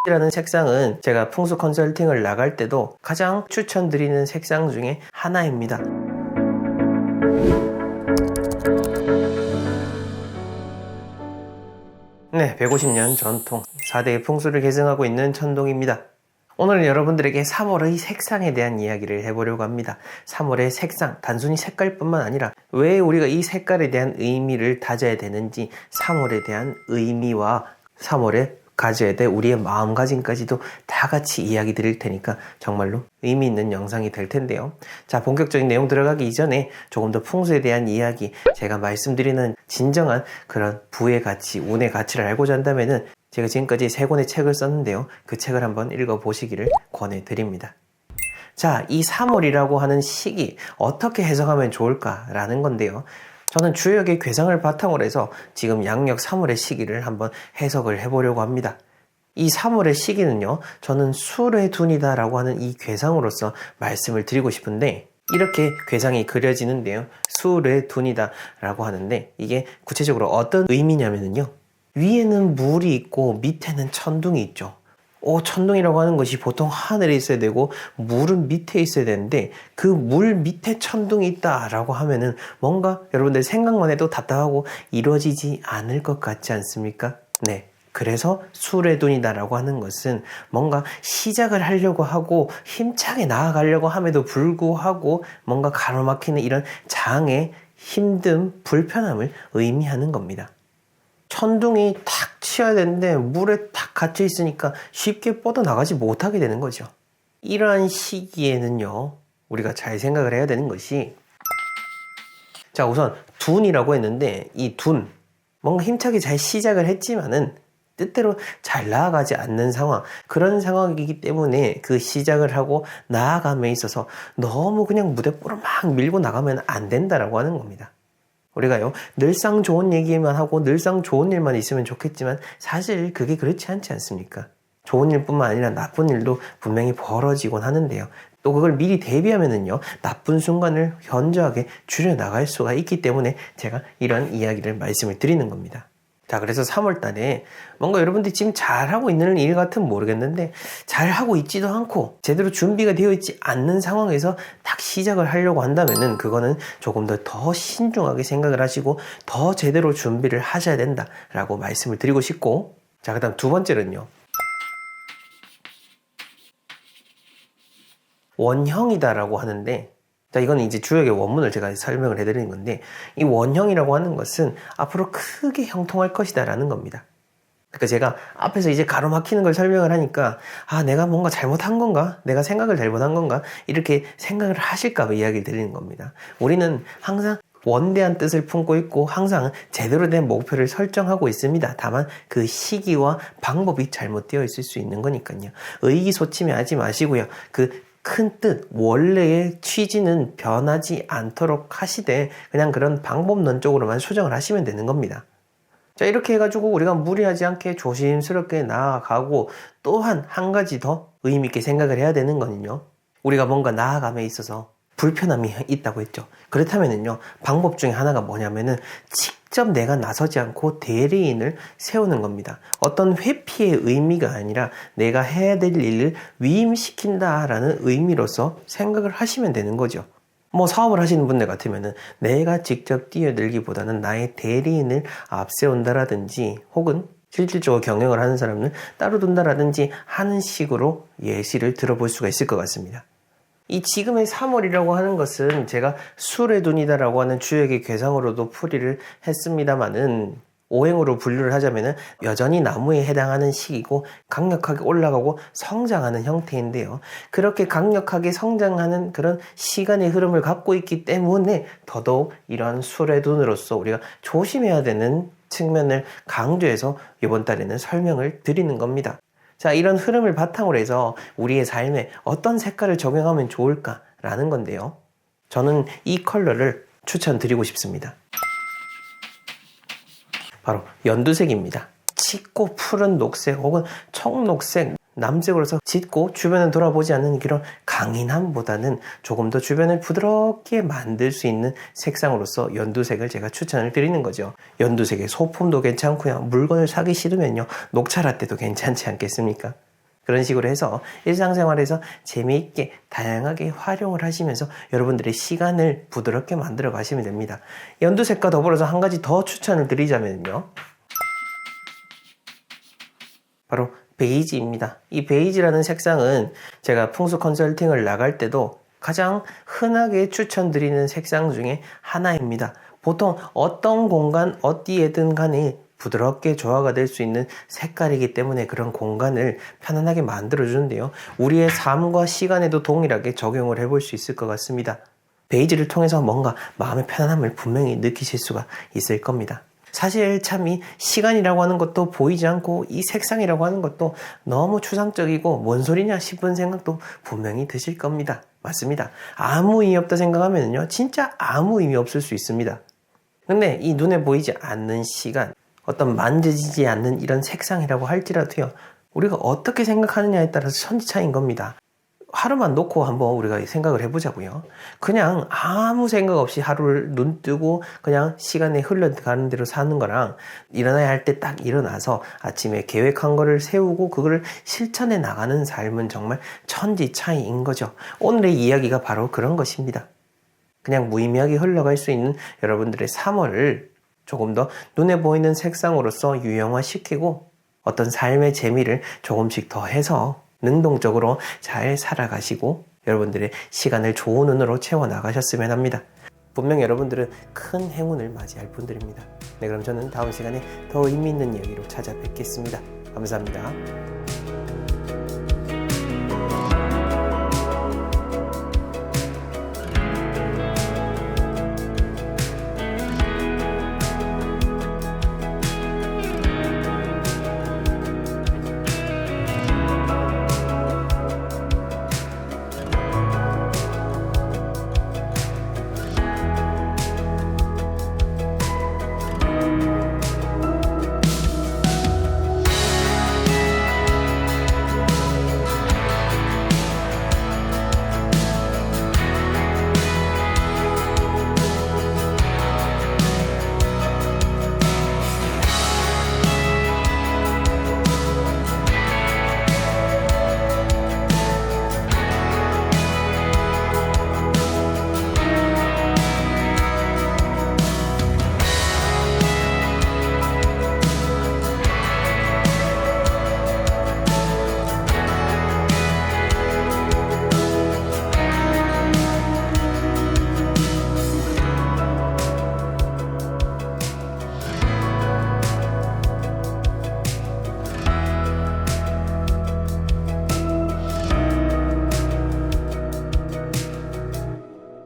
이라는 색상은 제가 풍수 컨설팅을 나갈 때도 가장 추천드리는 색상 중에 하나입니다. 네, 150년 전통 4대의 풍수를 계승하고 있는 천동입니다. 오늘은 여러분들에게 3월의 색상에 대한 이야기를 해보려고 합니다. 3월의 색상, 단순히 색깔뿐만 아니라 왜 우리가 이 색깔에 대한 의미를 다져야 되는지, 3월에 대한 의미와 3월에 가져야 될 우리의 마음가짐까지도 다 같이 이야기 드릴 테니까 정말로 의미 있는 영상이 될 텐데요. 자, 본격적인 내용 들어가기 이전에 조금 더 풍수에 대한 이야기, 제가 말씀드리는 진정한 그런 부의 가치, 운의 가치를 알고자 한다면은 제가 지금까지 3권의 책을 썼는데요. 그 책을 한번 읽어보시기를 권해드립니다. 자, 이 3월이라고 하는 시기 어떻게 해석하면 좋을까라는 건데요. 저는 주역의 괴상을 바탕으로 해서 지금 양력 3월의 시기를 한번 해석을 해보려고 합니다. 이 3월의 시기는요, 저는 수레둔이다 라고 하는 이 괴상으로서 말씀을 드리고 싶은데, 이렇게 괴상이 그려지는데요. 수레둔이다 라고 하는데, 이게 구체적으로 어떤 의미냐면요, 위에는 물이 있고 밑에는 천둥이 있죠. 천둥이라고 하는 것이 보통 하늘에 있어야 되고 물은 밑에 있어야 되는데, 그 물 밑에 천둥이 있다라고 하면은 뭔가 여러분들 생각만 해도 답답하고 이루어지지 않을 것 같지 않습니까? 네. 그래서 수레둔이다라고 하는 것은 뭔가 시작을 하려고 하고 힘차게 나아가려고 함에도 불구하고 뭔가 가로막히는 이런 장애, 힘듦, 불편함을 의미하는 겁니다. 천둥이 탁 치어야 되는데 물에 탁 갇혀 있으니까 쉽게 뻗어나가지 못하게 되는 거죠. 이러한 시기에는요, 우리가 잘 생각을 해야 되는 것이, 자, 우선 둔이라고 했는데 이 둔, 뭔가 힘차게 잘 시작을 했지만은 뜻대로 잘 나아가지 않는 상황, 그런 상황이기 때문에 그 시작을 하고 나아감에 있어서 너무 그냥 무대뽀로 막 밀고 나가면 안 된다라고 하는 겁니다. 우리가요, 늘상 좋은 얘기만 하고 늘상 좋은 일만 있으면 좋겠지만 사실 그게 그렇지 않지 않습니까? 좋은 일뿐만 아니라 나쁜 일도 분명히 벌어지곤 하는데요. 또 그걸 미리 대비하면은요, 나쁜 순간을 현저하게 줄여나갈 수가 있기 때문에 제가 이런 이야기를 말씀을 드리는 겁니다. 자, 그래서 3월 달에 뭔가 여러분들이 지금 잘하고 있는 일 같으면 모르겠는데 잘하고 있지도 않고 제대로 준비가 되어 있지 않는 상황에서 딱 시작을 하려고 한다면은 그거는 조금 더 신중하게 생각을 하시고 더 제대로 준비를 하셔야 된다라고 말씀을 드리고 싶고, 자, 그 다음 두 번째는요, 원형이다라고 하는데, 자, 이건 이제 주역의 원문을 제가 설명을 해드리는 건데, 이 원형이라고 하는 것은 앞으로 크게 형통할 것이다 라는 겁니다. 그러니까 제가 앞에서 이제 가로막히는 걸 설명을 하니까, 내가 뭔가 잘못한 건가? 내가 생각을 잘못한 건가? 이렇게 생각을 하실까 봐 이야기를 드리는 겁니다. 우리는 항상 원대한 뜻을 품고 있고 항상 제대로 된 목표를 설정하고 있습니다. 다만 그 시기와 방법이 잘못되어 있을 수 있는 거니까요. 의기소침해하지 마시고요. 그 큰 뜻, 원래의 취지는 변하지 않도록 하시되 그냥 그런 방법론 쪽으로만 수정을 하시면 되는 겁니다. 자, 이렇게 해가지고 우리가 무리하지 않게 조심스럽게 나아가고, 또한 한 가지 더 의미 있게 생각을 해야 되는 거는요, 우리가 뭔가 나아감에 있어서 불편함이 있다고 했죠. 그렇다면은요, 방법 중에 하나가 뭐냐면은 직접 내가 나서지 않고 대리인을 세우는 겁니다. 어떤 회피의 의미가 아니라 내가 해야 될 일을 위임시킨다라는 의미로서 생각을 하시면 되는 거죠. 사업을 하시는 분들 같으면은 내가 직접 뛰어들기보다는 나의 대리인을 앞세운다라든지, 혹은 실질적으로 경영을 하는 사람은 따로 둔다라든지 하는 식으로 예시를 들어볼 수가 있을 것 같습니다. 이 지금의 3월이라고 하는 것은 제가 수레둔이다라고 하는 주역의 괴상으로도 풀이를 했습니다만은, 오행으로 분류를 하자면은 여전히 나무에 해당하는 시기고 강력하게 올라가고 성장하는 형태인데요. 그렇게 강력하게 성장하는 그런 시간의 흐름을 갖고 있기 때문에 더더욱 이러한 수레둔으로서 우리가 조심해야 되는 측면을 강조해서 이번 달에는 설명을 드리는 겁니다. 자, 이런 흐름을 바탕으로 해서 우리의 삶에 어떤 색깔을 적용하면 좋을까라는 건데요. 저는 이 컬러를 추천드리고 싶습니다. 바로 연두색입니다. 짙고 푸른 녹색 혹은 청록색, 남색으로서 짙고 주변을 돌아보지 않는 그런 강인함보다는 조금 더 주변을 부드럽게 만들 수 있는 색상으로서 연두색을 제가 추천을 드리는 거죠. 연두색의 소품도 괜찮고요. 물건을 사기 싫으면요, 녹차 라떼도 괜찮지 않겠습니까? 그런 식으로 해서 일상생활에서 재미있게 다양하게 활용을 하시면서 여러분들의 시간을 부드럽게 만들어 가시면 됩니다. 연두색과 더불어서 한 가지 더 추천을 드리자면요, 바로 베이지입니다. 이 베이지라는 색상은 제가 풍수 컨설팅을 나갈 때도 가장 흔하게 추천드리는 색상 중에 하나입니다. 보통 어떤 공간 어디에든 간에 부드럽게 조화가 될 수 있는 색깔이기 때문에 그런 공간을 편안하게 만들어 주는데요, 우리의 삶과 시간에도 동일하게 적용을 해볼 수 있을 것 같습니다. 베이지를 통해서 뭔가 마음의 편안함을 분명히 느끼실 수가 있을 겁니다. 사실 참 이 시간이라고 하는 것도 보이지 않고 이 색상이라고 하는 것도 너무 추상적이고 뭔 소리냐 싶은 생각도 분명히 드실 겁니다. 맞습니다. 아무 의미 없다 생각하면요, 진짜 아무 의미 없을 수 있습니다. 근데 이 눈에 보이지 않는 시간, 어떤 만져지지 않는 이런 색상이라고 할지라도요, 우리가 어떻게 생각하느냐에 따라서 천지 차이인 겁니다. 하루만 놓고 한번 우리가 생각을 해보자고요. 그냥 아무 생각 없이 하루를 눈 뜨고 그냥 시간이 흘러가는 대로 사는 거랑, 일어나야 할 때 딱 일어나서 아침에 계획한 거를 세우고 그거를 실천해 나가는 삶은 정말 천지 차이인 거죠. 오늘의 이야기가 바로 그런 것입니다. 그냥 무의미하게 흘러갈 수 있는 여러분들의 3월을 조금 더 눈에 보이는 색상으로서 유형화시키고 어떤 삶의 재미를 조금씩 더해서 능동적으로 잘 살아가시고 여러분들의 시간을 좋은 운으로 채워나가셨으면 합니다. 분명 여러분들은 큰 행운을 맞이할 분들입니다. 네, 그럼 저는 다음 시간에 더 의미 있는 이야기로 찾아뵙겠습니다. 감사합니다.